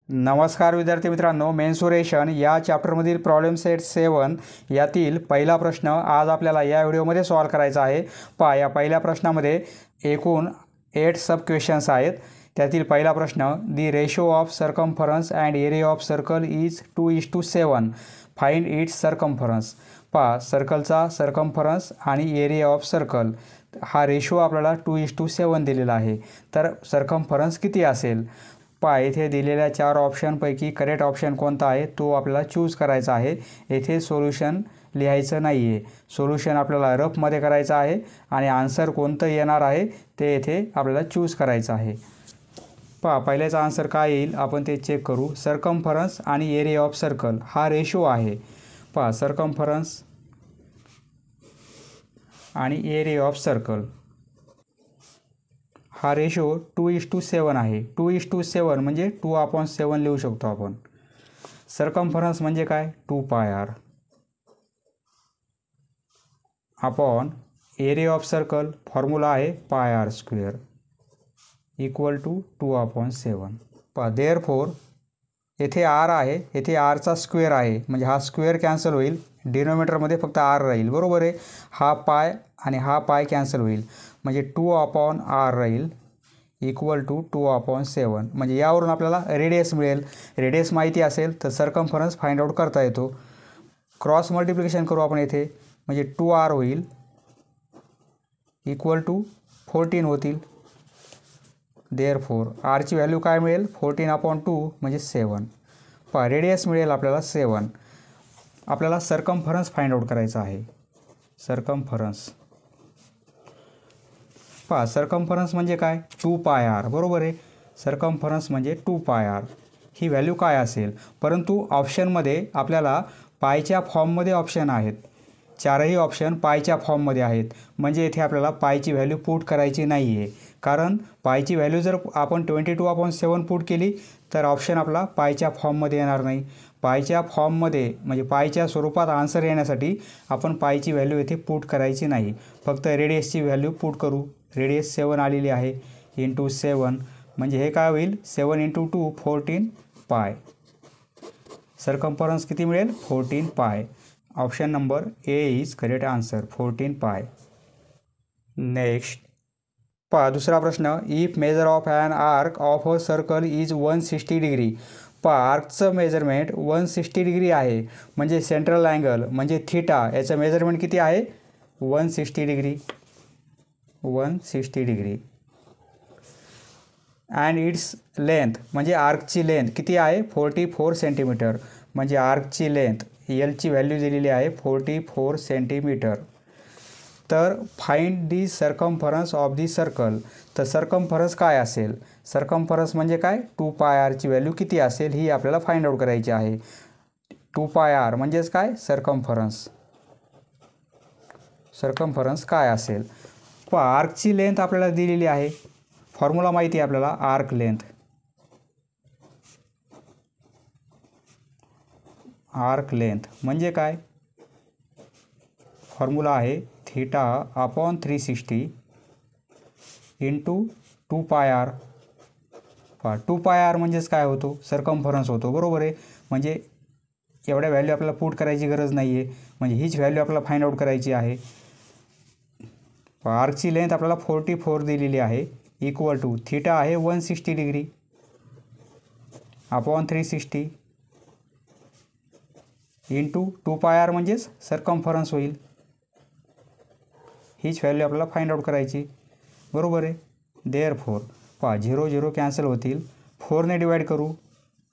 नमस्कार विद्यार्थी मित्रांनो, मेन्सुरेशन या चॅप्टरमधील प्रॉब्लेम सेट 7 यातील पहिला प्रश्न आज आपल्याला या व्हिडिओमध्ये सॉल्व करायचा आहे। या पहिल्या प्रश्नामध्ये एकूण 8 सब क्वेश्चन्स आहेत। त्यातील पहिला प्रश्न, the ratio of circumference and area of circle is 2:7, find its circumference. सर्कलचा सर्कम्फरन्स आणि एरिया ऑफ सर्कल हा रेशो आपल्याला 2:7 दिलेला आहे, तर सर्कम्फरन्स किती असेल? येथे दिलेल्या 4 ऑप्शनपैकी करेक्ट ऑप्शन कोणता आहे तो आपल्याला चूज करायचा आहे। येथे सोल्युशन लिहायचं नाही आहे, सोल्युशन आपल्याला रफमध्ये करायचं आहे आणि आन्सर कोणतं येणार आहे ते येथे आपल्याला चूज करायचं आहे। पहिल्याचा आन्सर काय येईल आपण ते चेक करू। सर्कम्फरन्स आणि एरिया ऑफ सर्कल हा रेशो आहे। सर्कम्फरन्स आणि एरिया ऑफ सर्कल हा रेशो 2:7 आहे। 2:7 म्हणजे 2/7 लिहू शकतो आपण। सर्कम्फरन्स म्हणजे काय? 2πr upon area of circle formula आहे πr² इक्वल टू 2/7। देअरफॉर येथे r आहे, येथे rचा स्क्वेअर आहे म्हणजे हा स्क्वेअर कॅन्सल होईल, डिनोमिनेटरमध्ये फक्त r राहील, बरोबर आहे। हा पाय आणि हा पाय कॅन्सल होईल म्हणजे 2/r राहील इक्वल टू 2/7। म्हणजे यावरून आपल्याला रेडियस मिळेल। रेडियस माहिती असेल तर सर्कम्फरन्स फाइंड आउट करता येतो। क्रॉस मल्टिप्लिकेशन करू आपण येथे म्हणजे 2r होईल इक्वल टू 14 होतील। देअरफॉर rची व्हॅल्यू काय मिळेल? 14/2 म्हणजे 7। रेडियस मिळेल आपल्याला 7। आपल्याला सर्कम्फरन्स फाइंड आउट करायचा आहे। सर्कम्फरन्स सर्कम्फरन्स म्हणजे काय? 2πr, बरोबर आहे। सर्कम्फरन्स म्हणजे 2πr ही व्हॅल्यू काय असेल? परंतु ऑप्शनमध्ये आपल्याला पायच्या फॉर्ममध्ये ऑप्शन आहेत, चारही ऑप्शन पायच्या फॉर्ममध्ये आहेत, म्हणजे येथे आपल्याला पायची व्हॅल्यू पुट करायची नाही आहे। कारण पायची व्हॅल्यू जर आपण 22/7 पुट केली तर ऑप्शन आपला पायच्या फॉर्ममध्ये येणार नाही। पायच्या फॉर्ममध्ये म्हणजे पायच्या स्वरूपात आन्सर येण्यासाठी आपण पायची व्हॅल्यू येथे पुट करायची नाही, फक्त रेडियसची व्हॅल्यू पुट करू। रेडियस 7 आलेली आहे इंटू 7 म्हणजे हे काय होईल? 7 × 2 14π। सर्कम्फरन्स किती मिळेल? 14π। Option number A is correct answer, 14π। Next दुसरा प्रश्न, if measure of an arc of a circle is 160 degree. आर्कचं मेजरमेंट 160 डिग्री आहे म्हणजे सेंट्रल अँगल म्हणजे थिटा याचं मेजरमेंट किती आहे? 160 degree. 160 degree and its length म्हणजे आर्कची लेंथ किती आहे? 44 सेंटीमीटर म्हणजे आर्कची लेंथ एलची व्हॅल्यू दिलेली आहे 44 सेंटीमीटर। तर find the circumference of the circle, तर सर्कम्फरन्स काय असेल? सर्कम्फरन्स म्हणजे काय? 2πrची व्हॅल्यू किती असेल ही आपल्याला फाइंड आउट करायची आहे। 2πr म्हणजेच काय? सर्कम्फरन्स। सर्कम्फरन्स काय असेल? आर्कची लेंथ आपल्याला दिलेली आहे, फॉर्म्युला माहिती आहे आपल्याला आर्क लेंथ। आर्क लेंथ म्हणजे काय? फॉर्म्युला आहे θ/360 इंटू 2πr। 2πr म्हणजेच काय होतो? सर्कम्फरन्स होतो, बरोबर आहे। म्हणजे एवढ्या व्हॅल्यू आपल्याला पुट करायची गरज नाही आहे, म्हणजे हीच व्हॅल्यू आपल्याला फाइंड आउट करायची आहे। आर्कची लेंथ आपल्याला 44 दिलेली आहे इक्वल टू θ आहे 160 डिग्री अपॉन 360 इंटू 2πr म्हणजेच सर्कम्फरन्स होईल। हीच व्हॅल्यू आपल्याला फाइंड आउट करायची, बरोबर आहे। देअरफॉर 0 0 कॅन्सल होतील, 4ने डिवाइड करू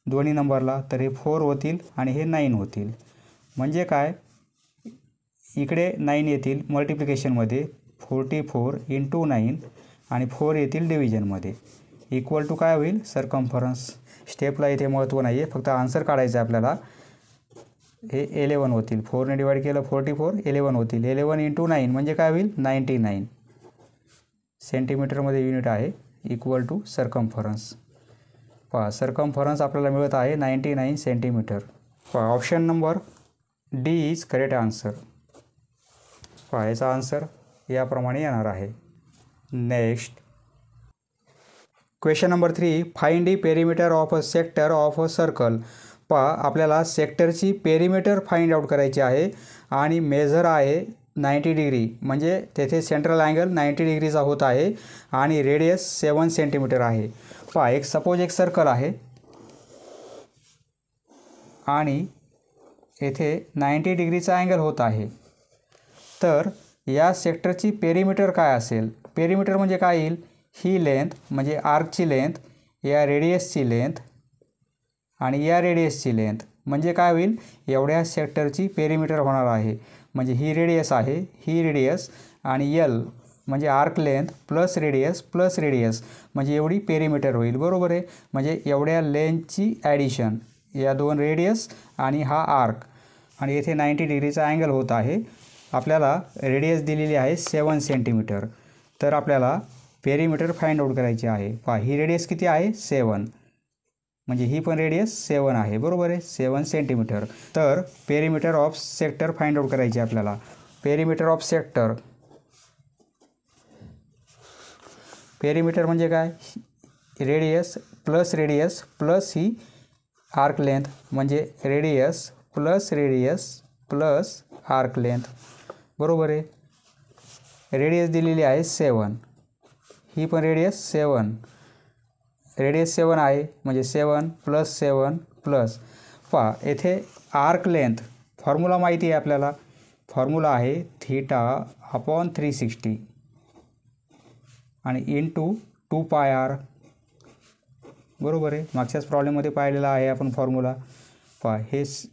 दोन्ही नंबरला तर हे 4 होतील आणि हे 9 होतील। म्हणजे काय? इकडे 9 येतील मल्टिप्लिकेशनमध्ये, 44 इंटू 9 आणि 4 येतील डिव्हिजनमध्ये इक्वल टू काय होईल? सर्कम्फरन्स। स्टेपला इथे महत्त्व नाही आहे, फक्त आन्सर काढायचं आहे आपल्याला। हे 11 होतील, 4ने डिवाइड केलं 44, 11 होतील। 11 इंटू 9 म्हणजे काय होईल? 99 सेंटीमीटरमध्ये युनिट आहे इक्वल टू सर्कम्फरन्स। सर्कम्फरन्स आपल्याला मिळत आहे 99 centimetre. Option number D is correct answer. याचा आन्सर याप्रमाणे येणार आहे। Next question number 3, find the perimeter of a sector of a circle. पहा आपल्याला सेक्टरची पेरिमीटर फाइंड आउट करायची आहे आणि मेजर आहे 90 डिग्री, म्हणजे तेथे सेंट्रल अँगल 90 डिग्रीचा होत आहे आणि रेडियस 7 सेंटीमीटर आहे. पहा एक सर्कल आहे आणि येथे 90 डिग्रीचा अँगल होत आहे. तर या सेक्टरची पेरिमीटर काय असेल? पेरिमीटर म्हणजे काय येईल? ही लेंथ म्हणजे आर्कची लेंथ, या रेडियसची लेंथ आणि या रेडियसची लेंथ, म्हणजे काय होईल? एवढ्या सेक्टरची पेरिमीटर होणार आहे. म्हणजे ही रेडियस आहे, ही रेडियस आणि एल म्हणजे आर्क लेंथ प्लस रेडियस म्हणजे एवढी पेरिमीटर होईल. बरोबर आहे. म्हणजे एवढ्या लेंथची ॲडिशन, या दोन रेडियस आणि हा आर्क, आणि येथे 90 डिग्रीचा अँगल होत आहे. आपल्याला रेडियस दिलेली आहे 7 सेंटीमीटर. तर आपल्याला पेरिमीटर फाइंड आउट करायची आहे. पहा ही रेडियस किती आहे? 7, म्हणजे ही पण रेडियस 7 आहे. बरोबर आहे, 7 सेंटीमीटर. तर perimeter of sector find out करायची आपल्याला. पेरिमीटर ऑफ सेक्टर, पेरिमीटर म्हणजे काय? रेडियस प्लस ही आर्क लेंथ, म्हणजे रेडियस प्लस आर्क लेंथ. बरोबर आहे. रेडियस दिलेली आहे 7, ही पण रेडियस 7, रेडियस 7 आहे, म्हणजे 7 प्लस. पहा येथे आर्क लेंथ फॉर्म्युला माहिती आहे आपल्याला. फॉर्म्युला आहे θ/360 आणि इंटू 2πr. बरोबर आहे. मागच्याच प्रॉब्लेममध्ये पाहिलेला आहे आपण फॉर्म्युला. पहा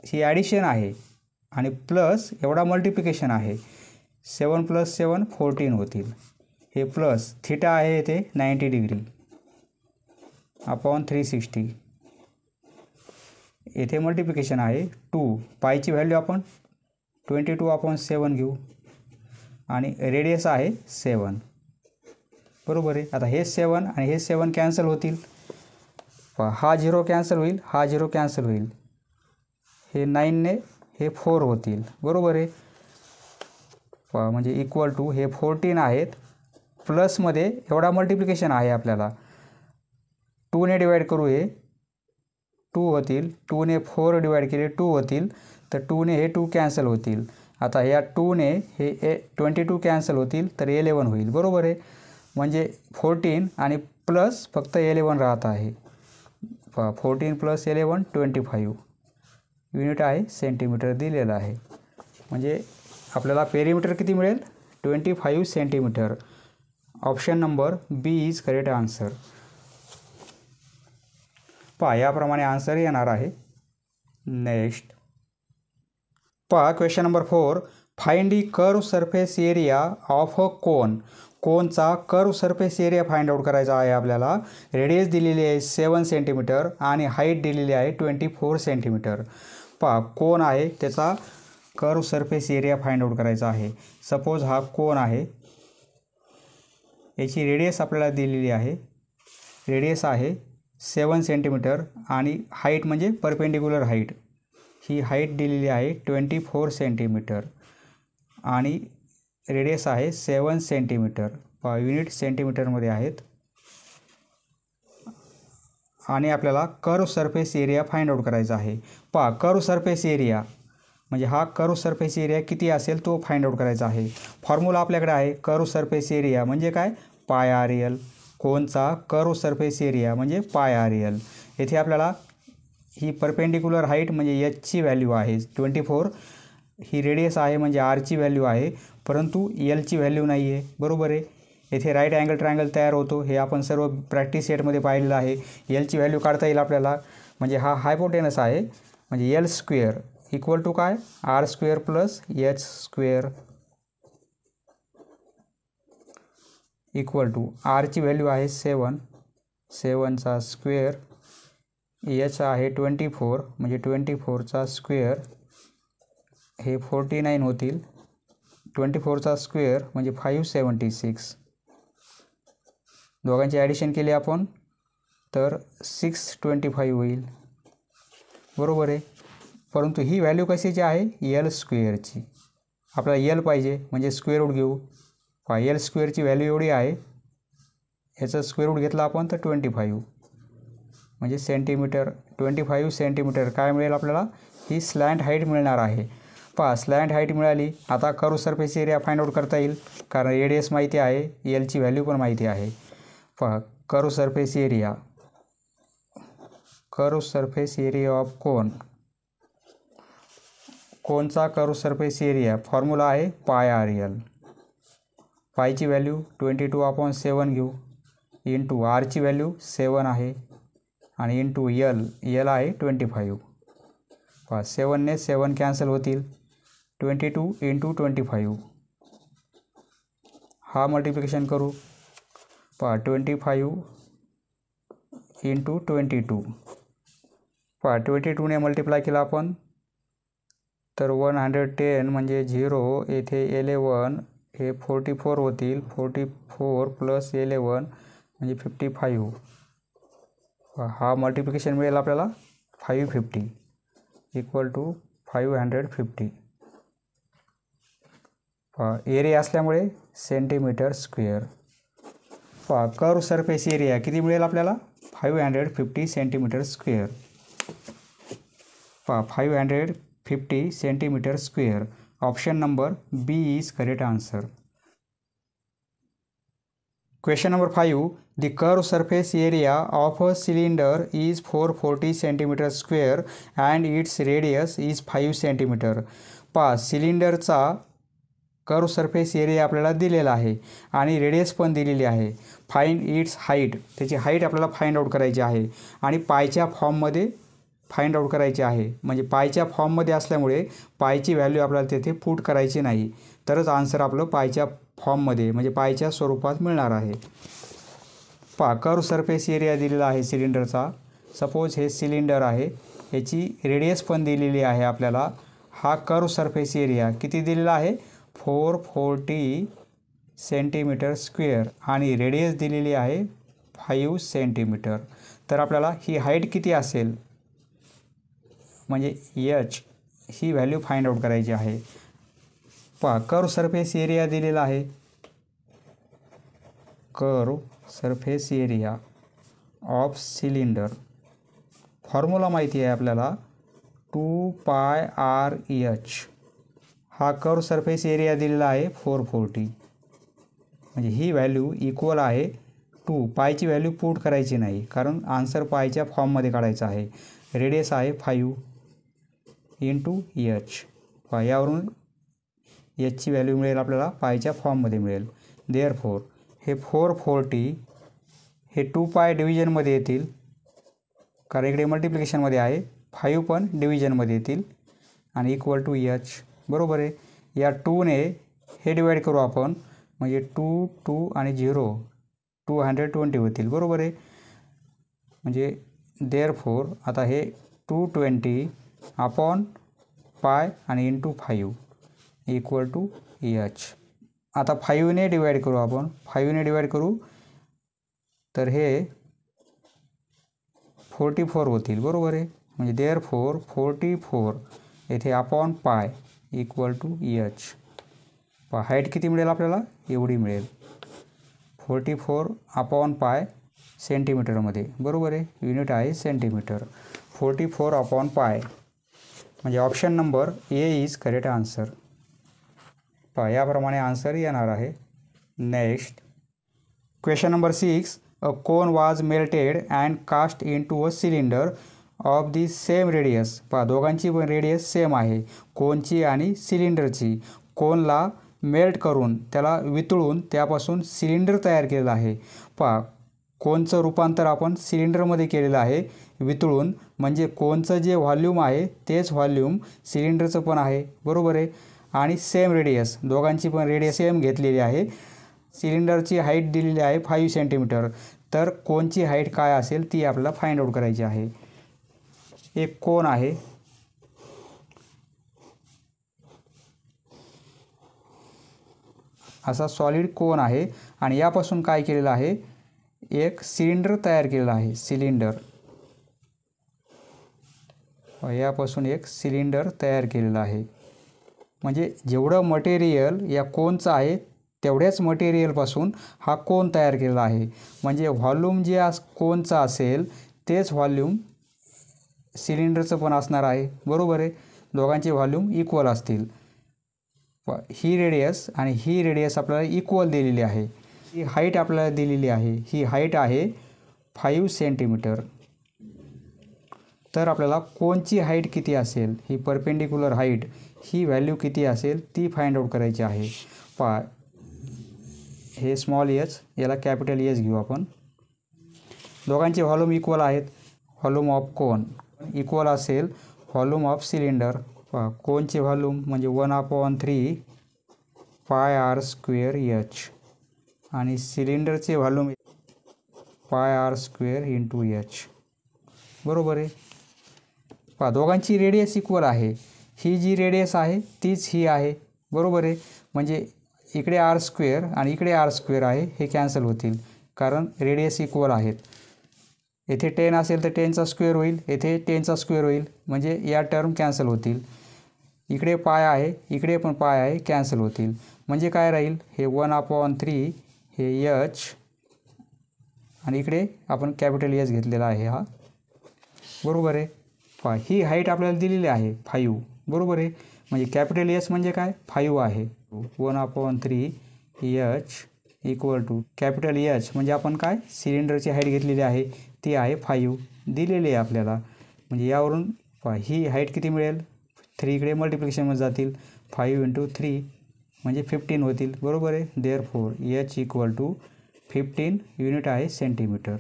ही ॲडिशन आहे आणि प्लस एवढा मल्टिप्लिकेशन आहे. 7 + 7 14 होतील. हे प्लस थिटा आहे येथे 90 डिग्री /360. येथे मल्टिप्लिकेशन आहे 2. पायची व्हॅल्यू आपण 22/7 घेऊ आणि रेडियस आहे 7. बरोबर आहे. आता हे 7 आणि हे 7 कॅन्सल होतील. हा 0 कॅन्सल होईल, हा 0 कॅन्सल होईल. हे 9ने हे 4 होतील. बरोबर आहे. म्हणजे इक्वल टू हे 14 आहेत, प्लसमध्ये एवढा मल्टिप्लिकेशन आहे आपल्याला. 2ने डिवाइड करू, हे 2 होतील. 2ने 4 डिवाइड केले 2 होतील. तर 2ने हे 2 कॅन्सल होतील. आता या 2ने हे 22 कॅन्सल होतील, तर 11 होईल. बरोबर आहे. म्हणजे 14 आणि प्लस फक्त 11 राहत आहे. 14 + 11 25. युनिट आहे सेंटीमीटर दिलेलं आहे. म्हणजे आपल्याला पेरिमीटर किती मिळेल? 25 centimetre. Option number B is correct answer. पहा याप्रमाणे आन्सर येणार आहे. नेक्स्ट पहा question number 4, find the curve surface area of a cone. कोनचा curve surface area find out करायचा आहे आपल्याला. रेडियस दिलेली आहे 7 सेंटीमीटर आणि हाईट दिलेली आहे 24 सेंटीमीटर. पहा कोन आहे, त्याचा curve surface area find out करायचा आहे. सपोज हा कोन आहे, याची रेडियस आपल्याला दिलेली आहे. रेडियस आहे 7 सेंटीमीटर आणि हाईट म्हणजे परपेंडिक्युलर हाईट, ही हाईट दिलेली आहे 24 सेंटीमीटर आणि रेडियस आहे 7 सेंटीमीटर. युनिट सेंटीमीटरमध्ये आहेत. आणि आपल्याला curve surface area find out करायचा आहे. पहा कर्व सरफेस एरिया म्हणजे हा कर्व सरफेस एरिया किती असेल तो फाइंड आउट करायचा आहे. फॉर्म्युला आपल्याकडे आहे. कर्व सरफेस एरिया म्हणजे काय? πr/l. कोनचा कर्व सरफेस एरिया म्हणजे πr/l. येथे आपल्याला ही परपेंडिक्युलर हाईट म्हणजे एचची व्हॅल्यू आहे 24, ही रेडियस आहे म्हणजे आरची व्हॅल्यू आहे, परंतु एलची व्हॅल्यू नाही आहे. बरोबर आहे. येथे राईट अँगल ट्रायंगल तयार होतो, हे आपण सर्व प्रॅक्टिस सेटमध्ये पाहिलेलं आहे. एलची व्हॅल्यू काढता येईल आपल्याला. म्हणजे हा हायपोटेनस आहे, म्हणजे एल स्क्वेअर इक्वल टू काय? R square plus H square equal to आरची व्हॅल्यू आहे 7, 7चा स्क्वेअर, एच आहे 24 म्हणजे 24चा स्क्वेअर, हे 49 होतील. 24चा स्क्वेअर म्हणजे 576. दोघांची ॲडिशन केली आपण तर 625 होईल. बरोबर आहे. परंतु ही व्हॅल्यू कशाची आहे? एल स्क्वेअरची. आपल्याला एल पाहिजे म्हणजे स्क्वेअर रूट घेऊ. एल स्क्वेअरची व्हॅल्यू एवढी आहे याचं स्क्वेअर रूट घेतला आपण तर 25 म्हणजे सेंटीमीटर. 25 सेंटीमीटर काय मिळेल आपल्याला? ही स्लॅन्ट हाईट मिळणार आहे. पहा स्लॅन्ट हाईट मिळाली. आता curve surface area find out करता येईल कारण रेडियस माहिती आहे, एलची व्हॅल्यू पण माहिती आहे. पहा curve surface area of cone. कोनचा कर्व सरफेस एरिया फॉर्म्युला आहे पाय आर एल. पायची व्हॅल्यू 22/7 घेऊ इंटू आरची व्हॅल्यू 7 आहे आणि इंटू एल आहे 25. पहा 7ने 7 कॅन्सल होतील. 22 इंटू 25 हा मल्टिप्लिकेशन करू. पहा 25 इंटू 22. पहा 22ने मल्टिप्लाय केला आपण तर 110 म्हणजे 0 येथे 11 हे 44 होतील. 44 प्लस 11 म्हणजे 55. हा मल्टिप्लिकेशन मिळेल आपल्याला 550 इक्वल टू 550. एरिया असल्यामुळे सेंटीमीटर स्क्वेअर. पहा कर्व सरफेस एरिया किती मिळेल आपल्याला? 550 सेंटीमीटर स्क्वेअर. पहा 550 centimetre square. Option number B is correct answer. Question number 5. The curved surface area of a cylinder is 440 cm square and its radius is 5 cm. पहा सिलेंडरचा curve surface area आपल्याला दिलेला आहे आणि रेडियस पण दिलेली आहे. Find its height. त्याची हाईट आपल्याला फाइंड आउट करायची आहे आणि पायच्या फॉर्ममध्ये फाइंड आउट करायची आहे. म्हणजे पायच्या फॉर्ममध्ये असल्यामुळे पायची व्हॅल्यू आपल्याला तेथे पुट करायची नाही, तरच आन्सर आपलं पायच्या फॉर्ममध्ये म्हणजे पायच्या स्वरूपात मिळणार आहे. पहा कर्व सरफेस एरिया दिलेला आहे सिलेंडरचा. सपोज हे सिलेंडर आहे, याची रेडियस पण दिलेली आहे आपल्याला. हा कर्व सरफेस एरिया किती दिलेला आहे? 440 सेंटीमीटर स्क्वेअर आणि रेडियस दिलेली आहे 5 सेंटीमीटर. तर आपल्याला ही हाईट किती असेल म्हणजे एच ही व्हॅल्यू फाइंड आउट करायची आहे. पहा कर्व सरफेस एरिया दिलेला आहे. Curve surface area of cylinder formula माहिती आहे आपल्याला 2πRH. हा कर्व सरफेस एरिया दिलेला आहे 440 म्हणजे ही व्हॅल्यू इक्वल आहे 2. पायची व्हॅल्यू पुट करायची नाही कारण आन्सर पायच्या फॉर्ममध्ये काढायचा आहे. रेडियस आहे 5 इंटू एच. यावरून एचची व्हॅल्यू मिळेल आपल्याला पायच्या फॉर्ममध्ये मिळेल. देअरफॉर हे 440 हे 2π डिव्हिजनमध्ये येतील कारण इकडे मल्टिप्लिकेशनमध्ये आहे. 5 पण डिव्हिजनमध्ये येतील आणि इक्वल टू एच. बरोबर आहे. या 2ने हे डिवाईड करू आपण म्हणजे 2 2 आणि 0 220 होतील. बरोबर आहे. म्हणजे देअरफॉर आता हे 220 अपॉन पाय आणि इंटू 5 इक्वल टू एच. आता 5ने डिवाईड करू आपण. 5ने डिवाईड करू तर हे 44 होतील. बरोबर आहे. म्हणजे देअरफॉर 44 येथे upon pi equal to H. Height किती मिळेल आपल्याला? एवढी मिळेल 44 अपॉन पाय सेंटीमीटरमध्ये. बरोबर आहे. युनिट आहे सेंटीमीटर. 44 अपॉन पाय म्हणजे option number A is correct answer. पहा याप्रमाणे आन्सर येणार आहे. Next question number 6. A cone was melted and cast into a cylinder of the same radius. पहा दोघांची पण रेडियस सेम आहे, कोनची आणि सिलेंडरची. कोनला मेल्ट करून त्याला वितळून त्यापासून सिलेंडर तयार केलेलं आहे. पहा कोनचं रूपांतर आपण सिलेंडरमध्ये केलेलं आहे वितळून. म्हणजे कोनचं जे व्हॉल्यूम आहे तेच व्हॉल्यूम सिलेंडरचं पण आहे. बरोबर आहे. आणि सेम रेडियस, दोघांची पण रेडियस सेम घेतलेली आहे. सिलेंडरची हाईट दिलेली आहे 5 सेंटीमीटर. तर कोनची हाईट काय असेल ती आपल्याला फाइंड आउट करायची आहे. एक कोन आहे, असा सॉलिड कोन आहे आणि यापासून काय केलेलं आहे? एक सिलेंडर तयार केलेलं आहे. सिलेंडर यापासून एक सिलेंडर तयार केलेलं आहे. म्हणजे जेवढं मटेरियल या कोनचं आहे तेवढ्याच मटेरियलपासून हा कोन तयार केलेला आहे. म्हणजे व्हॉल्यूम जे कोनचं असेल तेच व्हॉल्यूम सिलेंडरचं पण असणार आहे. बरोबर आहे. दोघांचे व्हॉल्यूम इक्वल असतील. ही रेडियस आणि ही रेडियस आपल्याला इक्वल दिलेली आहे. ही हाईट आपल्याला दिलेली आहे. ही हाईट आहे 5 सेंटीमीटर. तर आपल्याला कोनची हाईट किती असेल, ही परपेंडिक्युलर हाईट, ही व्हॅल्यू किती असेल ती फाइंड आउट करायची आहे. हे स्मॉल एच, याला कॅपिटल एच घेऊ आपण. दोघांचे व्हॉल्यूम इक्वल आहेत. व्हॉल्यूम ऑफ कोन इक्वल असेल व्हॉल्यूम ऑफ सिलेंडर. कोनचे व्हॉल्यूम म्हणजे 1/3 पाय आर स्क्वेअर एच आणि सिलेंडरचे व्हॉल्यूम पाय आर स्क्वेअर इंटू एच. बरोबर आहे. दोघांची रेडियस इक्वल आहे. ही जी रेडियस आहे तीच ही आहे. बरोबर आहे. म्हणजे इकडे आर स्क्वेअर आणि इकडे आर स्क्वेअर आहे, हे कॅन्सल होतील कारण रेडियस इक्वल आहेत. येथे 10 असेल तर 10चा स्क्वेअर होईल, येथे 10चा स्क्वेअर होईल, म्हणजे या टर्म कॅन्सल होतील. इकडे पाय आहे, इकडे पण पाय आहे, कॅन्सल होतील. म्हणजे काय राहील, हे 1/3 हे एच आणि इकडे आपण कॅपिटल एच घेतलेला आहे हा. बरोबर आहे. ही हाईट आपल्याला दिलेली आहे 5. बरोबर आहे. म्हणजे कॅपिटल एच म्हणजे काय, 5 आहे. 1/3 H equal to capital H म्हणजे आपण काय सिलेंडरची हाईट घेतलेली आहे ती आहे 5 दिलेली आहे आपल्याला. म्हणजे यावरून ही हाईट किती मिळेल, 3 इकडे मल्टिप्लिकेशनमध्ये जातील, 5 × 3 म्हणजे 15 होतील. बरोबर आहे. Therefore H equal to 15 unit आहे सेंटीमीटर.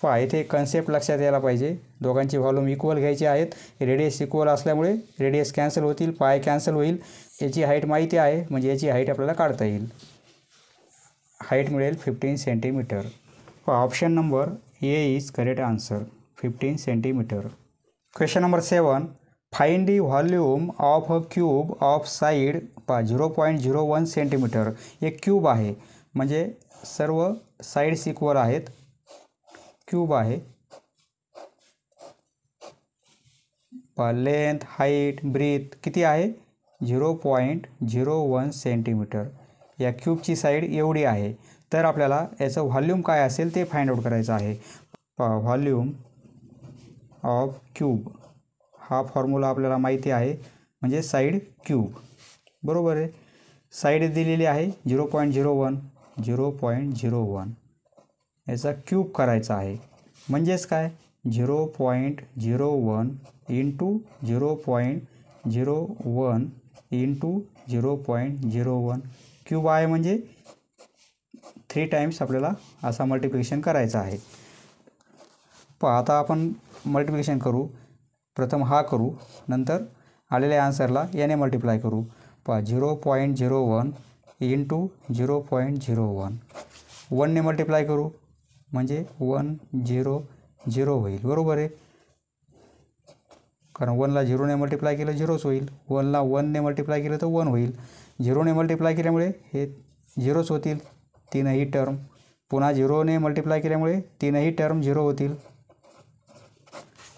इथे कन्सेप्ट लक्षात यायला पाहिजे. दोघांचे व्हॉल्यूम इक्वल घ्यायचे आहेत. रेडियस इक्वल असल्यामुळे रेडियस कॅन्सल होतील, पाय कॅन्सल होईल. याची हाईट माहिती आहे म्हणजे याची हाईट आपल्याला काढता येईल. हाईट मिळेल 15 centimetre. Option number A is correct answer, 15 centimetre. Question number 7. Find the volume of a cube of side 0.01 centimetre. एक क्यूब आहे म्हणजे सर्व साईड्स इक्वल आहेत. क्यूब आहे. लेंथ, हाईट, ब्रीथ किती आहे, 0.01 सेंटीमीटर. या क्यूबची साईड एवढी आहे. तर आपल्याला याचं व्हॉल्यूम काय असेल ते फाइंड आउट करायचं आहे. व्हॉल्यूम ऑफ क्यूब हा फॉर्म्युला आपल्याला माहिती आहे म्हणजे साईड क्यूब. बरोबर आहे. साईड दिलेली आहे 0.01 याचा क्यूब करायचा आहे. म्हणजेच काय 0.01 इंटू 0.01 इंटू 0.01 क्यूब आहे म्हणजे 3 टाइम्स आपल्याला असा मल्टिप्लिकेशन करायचा आहे. आता आपण मल्टिप्लिकेशन करू. प्रथम हा करू, नंतर आलेल्या आन्सरला याने मल्टिप्लाय करू. 0.01 इंटू 0.01 1ने मल्टिप्लाय करू म्हणजे 100 होईल. बरोबर आहे. कारण 1ला 0ने मल्टिप्लाय केलं 0च होईल. 1ला 1ने मल्टिप्लाय केलं तर 1 होईल. 0ने मल्टिप्लाय केल्यामुळे हे 0च होतील तीनही टर्म. पुन्हा 0ने मल्टिप्लाय केल्यामुळे तीनही टर्म 0 होतील.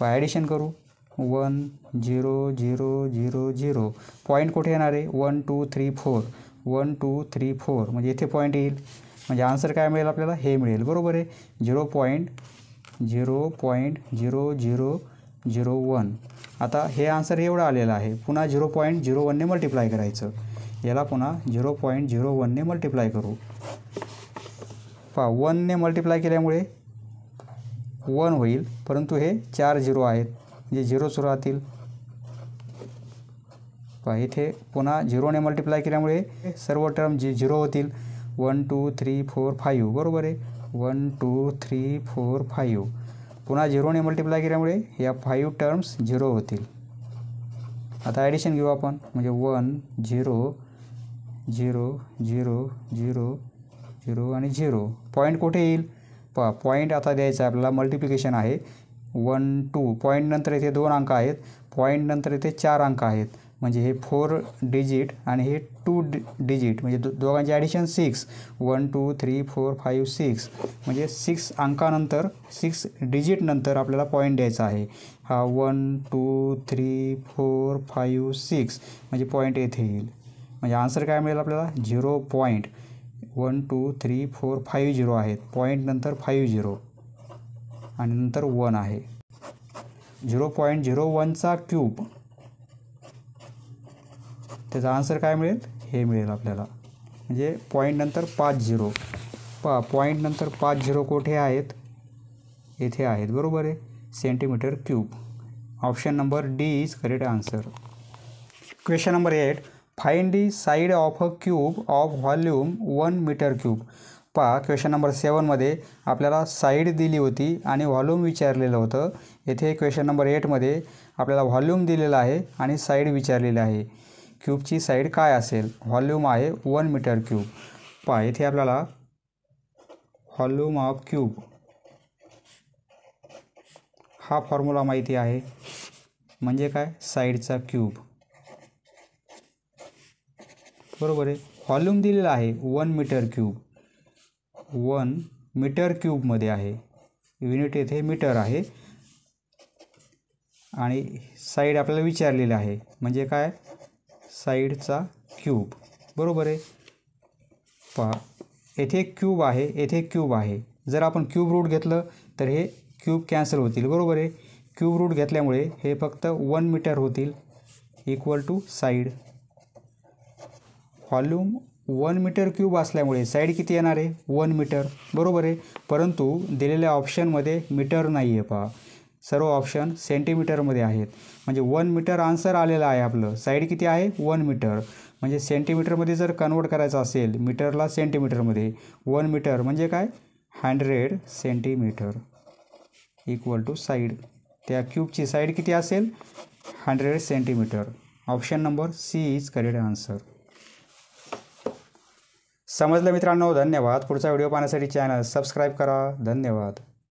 ॲडिशन करू 1 0 0 0 0. पॉईंट कुठे येणार आहे 1 2 3 4 1 2 3 4 म्हणजे इथे पॉईंट येईल. म्हणजे आन्सर काय मिळेल आपल्याला, हे मिळेल. बरोबर आहे. 0.0001. आता हे आन्सर एवढं आलेलं आहे. पुन्हा 0.01ने मल्टिप्लाय करायचं. याला पुन्हा 0.01ने मल्टिप्लाय करू. 1ने मल्टिप्लाय केल्यामुळे 1 होईल, परंतु हे 4 0 आहेत म्हणजे 0च राहतील. इथे पुन्हा 0ने मल्टिप्लाय केल्यामुळे सर्व टर्म 0 होतील. 1 2 3 4 5. बरोबर आहे. 1 2 3 4 5. पुन्हा 0ने मल्टिप्लाय केल्यामुळे या 5 टर्म्स 0 होतील. आता ॲडिशन घेऊ आपण म्हणजे 1 0 0 0 0 0 आणि 0. पॉईंट कुठे येईल, पॉईंट आता द्यायचा आपल्याला. मल्टिप्लिकेशन आहे 1 2. पॉईंट नंतर इथे 2 अंक आहेत. पॉईंट नंतर इथे 4 अंक आहेत. म्हणजे हे 4 डिजिट आणि हे 2 डिजिट म्हणजे दोघांचे ॲडिशन 6. 1 2 3 4 5 6 म्हणजे 6 अंकानंतर 6 डिजिट नंतर आपल्याला पॉईंट द्यायचा आहे. हा 1 2 3 4 5 6 म्हणजे पॉईंट येथे येईल. म्हणजे आन्सर काय मिळेल आपल्याला 0.12345 आहेत. पॉईंट नंतर 50 आणि नंतर 1 आहे. 0.01चा क्यूब, त्याचा आन्सर काय मिळेल हे मिळेल आपल्याला. म्हणजे पॉईंट नंतर 50. पॉईंट नंतर 50 कोठे आहेत, येथे आहेत. बरोबर आहे, centimetre cube. Option number D is correct answer. Question number 8. Find the side of a cube of volume 1 metre cube. Question number 7मध्ये आपल्याला साईड दिली होती आणि व्हॉल्यूम विचारलेलं होतं. येथे क्वेश्चन नंबर 8मध्ये आपल्याला व्हॉल्यूम दिलेलं आहे आणि साईड विचारलेली आहे. क्यूबची साईड काय असेल, व्हॉल्यूम आहे 1 मीटर क्यूब. येथे आपल्याला व्हॉल्यूम ऑफ क्यूब हा फॉर्म्युला माहिती आहे, म्हणजे काय, साईडचा क्यूब. बरोबर आहे. व्हॉल्यूम दिलेला आहे 1 मीटर क्यूब. 1 मीटर क्यूबमध्ये आहे, युनिट येथे मीटर आहे. आणि साईड आपल्याला विचारलेली आहे, म्हणजे काय, साईडचा क्यूब. बरोबर आहे. येथे क्यूब आहे, येथे क्यूब आहे. जर आपण क्यूब रूट घेतलं तर हे क्यूब कॅन्सल होतील. बरोबर आहे. क्यूब रूट घेतल्यामुळे हे फक्त 1 मीटर होतील, equal to side. Volume 1 metre cube असल्यामुळे साईड किती येणार आहे, 1 मीटर. बरोबर आहे. परंतु दिलेल्या ऑप्शनमध्ये मीटर नाही आहे. सर्व ऑप्शन सेंटीमीटरमध्ये आहेत. म्हणजे 1 मीटर आन्सर आलेलं आहे आपलं. साईड किती आहे, 1 मीटर. म्हणजे सेंटीमीटरमध्ये जर कन्वर्ट करायचं असेल, मीटरला सेंटीमीटरमध्ये, 1 मीटर म्हणजे काय, 100 सेंटीमीटर इक्वल टू साईड. त्या क्यूबची साईड किती असेल, 100 centimetre. Option number C is correct answer. समजलं मित्रांनो, धन्यवाद. पुढचा व्हिडिओ पाहण्यासाठी चॅनल सबस्क्राईब करा. धन्यवाद.